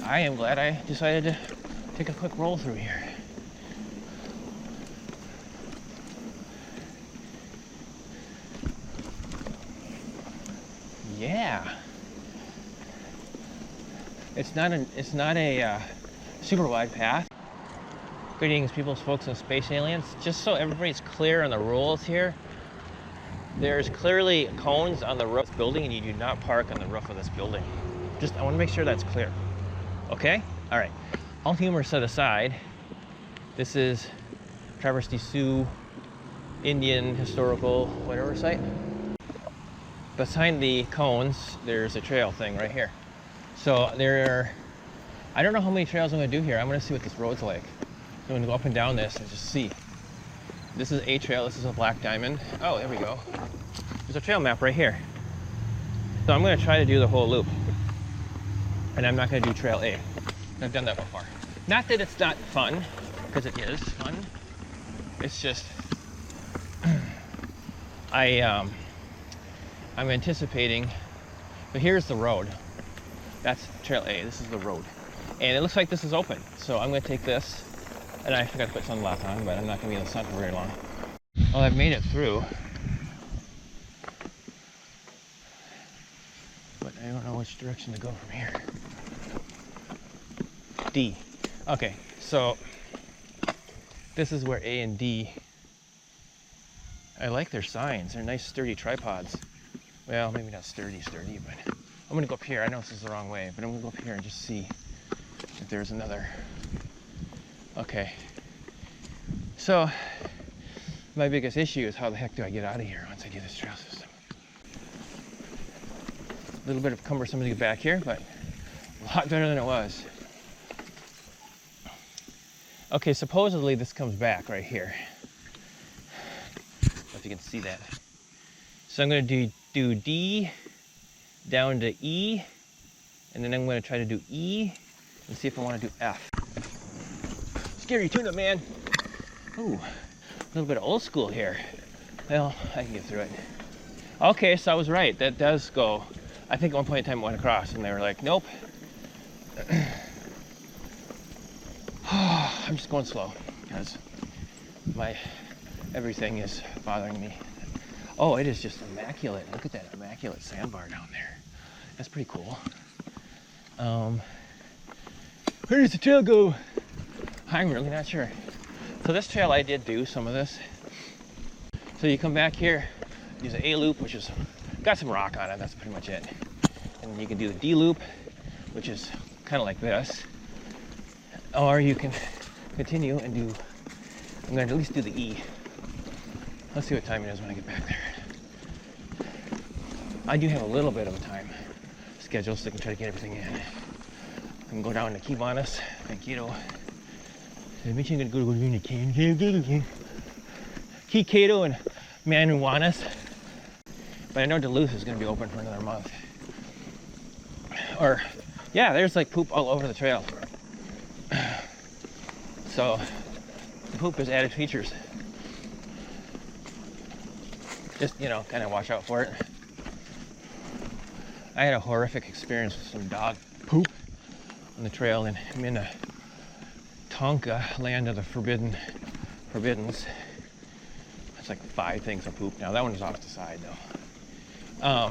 I am glad I decided to take a quick roll through here. Yeah. It's not a super wide path. Greetings, peoples, folks, and space aliens. Just so everybody's clear on the rules here, there's clearly cones on the roof of this building, and you do not park on the roof of this building. I want to make sure that's clear. Okay? All right. All humor set aside, this is Traverse Sioux Indian historical whatever site. Behind the cones, there's a trail thing right here. So I don't know how many trails I'm going to do here. I'm going to see what this road's like. So I'm going to go up and down this and just see. This is a trail. This is a black diamond. Oh, there we go. There's a trail map right here. So I'm going to try to do the whole loop. And I'm not going to do trail A. I've done that before. Not that it's not fun, because it is fun. It's just I'm anticipating, but here's the road. That's trail A, this is the road. And it looks like this is open. So I'm gonna take this, and I forgot to put sunblock on, but I'm not gonna be in the sun for very long. Well, I've made it through, but I don't know which direction to go from here. D. Okay, so this is where A and D, I like their signs. They're nice sturdy tripods. Well, maybe not sturdy, but I'm gonna go up here. I know this is the wrong way, but I'm gonna go up here and just see if there's another. Okay. So my biggest issue is how the heck do I get out of here once I do this trail system? A little bit of cumbersome to get back here, but a lot better than it was. Okay, supposedly this comes back right here. I don't know if you can see that. So I'm going to do D down to E, and then I'm going to try to do E and see if I want to do F. Scary tuna, man. Ooh, a little bit of old school here. Well, I can get through it. Okay, so I was right. That does go. I think at one point in time it went across, and they were like, nope. I'm just going slow because everything is bothering me. Oh, it is just immaculate. Look at that immaculate sandbar down there. That's pretty cool. Where does the trail go? I'm really not sure. So this trail, I did do some of this. So you come back here, use an A loop, which is got some rock on it. That's pretty much it. And then you can do the D loop, which is kind of like this. Or you can continue and do, I'm going to at least do the E. Let's see what time it is when I get back there. I do have a little bit of a time schedule, so I can try to get everything in. I can go down to Kiwanis and Keto. I'm going to go to Keto and Manuanas. But I know Duluth is going to be open for another month. Or, yeah, there's like poop all over the trail. So, the poop is added features. Just, you know, kind of watch out for it. I had a horrific experience with some dog poop on the trail, and I'm in a Tonka, land of the forbiddens. It's like 5 things of poop now. That one was off the side though.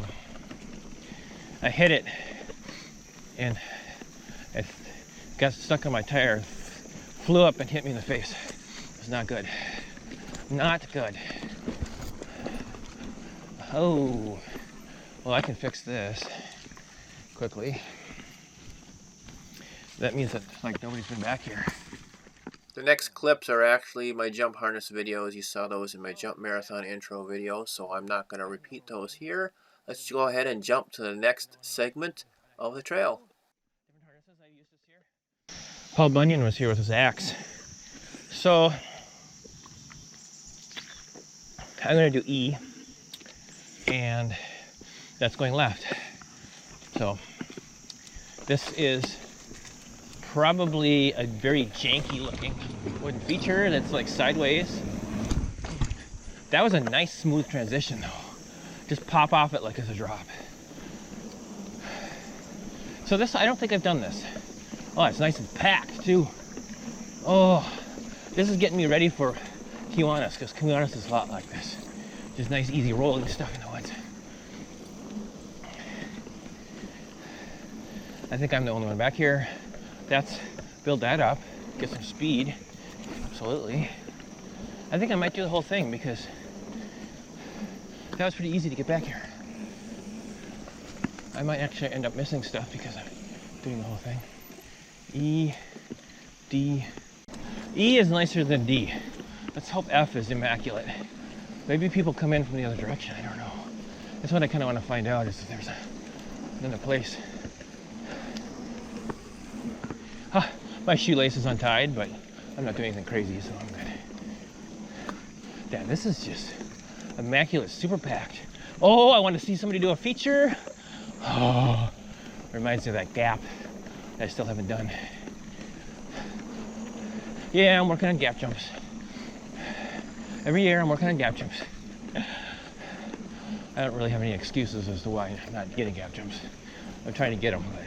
I hit it and it got stuck on my tire, flew up and hit me in the face. It was not good. Not good. Oh, well, I can fix this quickly. That means that like nobody's been back here. The next clips are actually my jump harness videos. You saw those in my jump marathon intro video, so I'm not going to repeat those here. Let's go ahead and jump to the next segment of the trail. Paul Bunyan was here with his axe. So I'm going to do E, and that's going left. So this is probably a very janky looking wooden feature that's like sideways. That was a nice smooth transition though. Just pop off it like it's a drop. So this, I don't think I've done this. Oh, it's nice and packed too. Oh, this is getting me ready for Kiwanis, because Kiwanis is a lot like this. Just nice, easy rolling stuff in the woods. I think I'm the only one back here. That's build that up, get some speed. Absolutely. I think I might do the whole thing because that was pretty easy to get back here. I might actually end up missing stuff because I'm doing the whole thing. E, D. E is nicer than D. Let's hope F is immaculate. Maybe people come in from the other direction, I don't know. That's what I kind of want to find out, is if there's another place. Huh, my shoelace is untied, but I'm not doing anything crazy, so I'm good. Damn, this is just immaculate, super packed. Oh, I want to see somebody do a feature. Oh, reminds me of that gap that I still haven't done. Yeah, I'm working on gap jumps. Every year I'm working on gap jumps. I don't really have any excuses as to why I'm not getting gap jumps. I'm trying to get them, but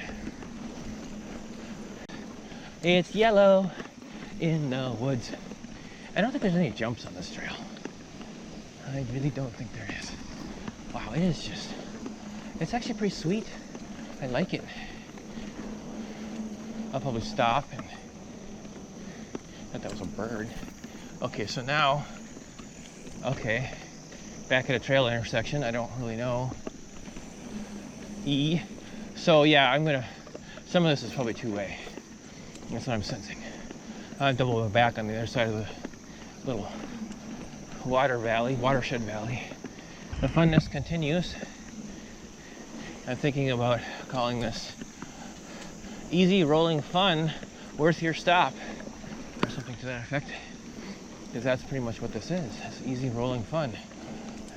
it's yellow in the woods. I don't think there's any jumps on this trail. I really don't think there is. Wow, it is just, it's actually pretty sweet. I like it. I'll probably stop and, I thought that was a bird. Okay, so now, okay, back at a trail intersection, I don't really know. E. So yeah, some of this is probably two-way. That's what I'm sensing. I'll double back on the other side of the little watershed valley. The funness continues. I'm thinking about calling this easy rolling fun, worth your stop, or something to that effect. Because that's pretty much what this is. It's easy rolling fun.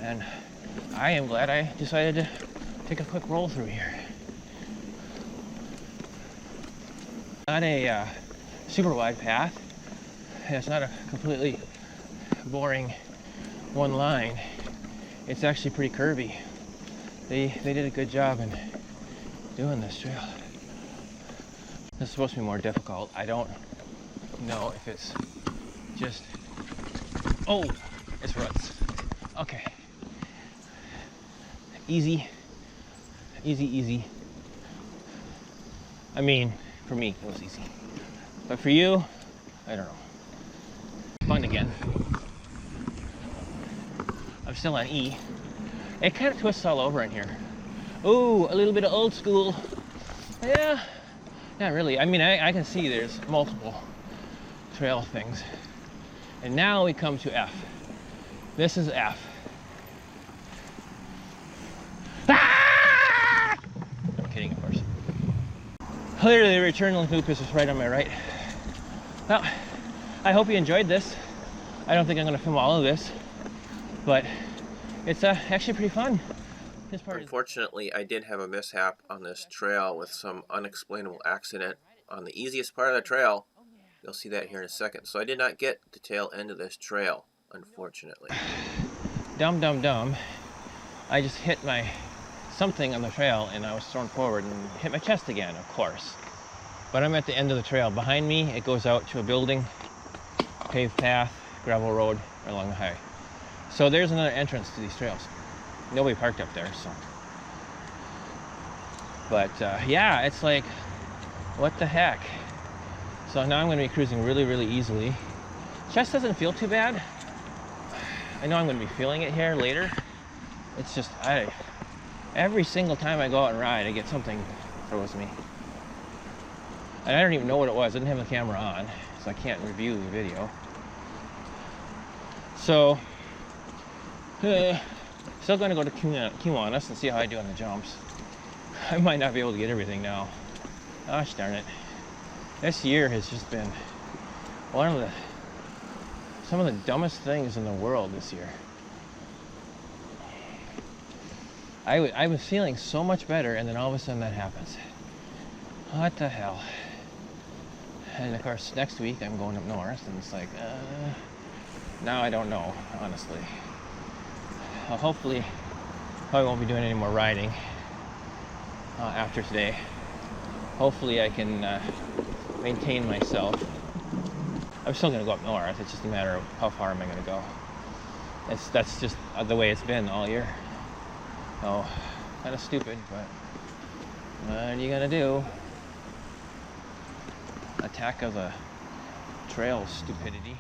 And I am glad I decided to take a quick roll through here. Not a super wide path. It's not a completely boring one line. It's actually pretty curvy. They did a good job in doing this trail. This is supposed to be more difficult. I don't know if it's just, oh, it's ruts. Okay. Easy. Easy. I mean, for me, it was easy. But for you, I don't know. Fun again. I'm still on E. It kind of twists all over in here. Ooh, a little bit of old school. Yeah, not really. I mean, I can see there's multiple trail things. And now we come to F. This is F. Ah! I'm kidding, of course. Clearly the return loop is right on my right. Well, I hope you enjoyed this. I don't think I'm going to film all of this, but it's actually pretty fun. This part Unfortunately, I did have a mishap on this trail with some unexplainable accident on the easiest part of the trail. You'll see that here in a second. So I did not get the tail end of this trail, unfortunately. Dumb. I just hit something on the trail and I was thrown forward and hit my chest again, of course. But I'm at the end of the trail. Behind me, it goes out to a building, paved path, gravel road along the highway. So there's another entrance to these trails. Nobody parked up there, so. But yeah, it's like, what the heck? So now I'm going to be cruising really easily. Chest doesn't feel too bad. I know I'm going to be feeling it here later. It's just, every single time I go out and ride, I get something throws me. And I don't even know what it was. I didn't have the camera on, so I can't review the video. So, still going to go to Kiwanis and see how I do on the jumps. I might not be able to get everything now. Gosh darn it. This year has just been some of the dumbest things in the world this year. I was feeling so much better, and then all of a sudden that happens. What the hell? And of course, next week I'm going up north, and it's like, now I don't know, honestly. Well, hopefully, probably won't be doing any more riding after today. Hopefully I can maintain myself. I'm still gonna go up north. It's just a matter of how far am I gonna go. That's just the way it's been all year. So, kind of stupid, but what are you gonna do? Attack of the trail stupidity.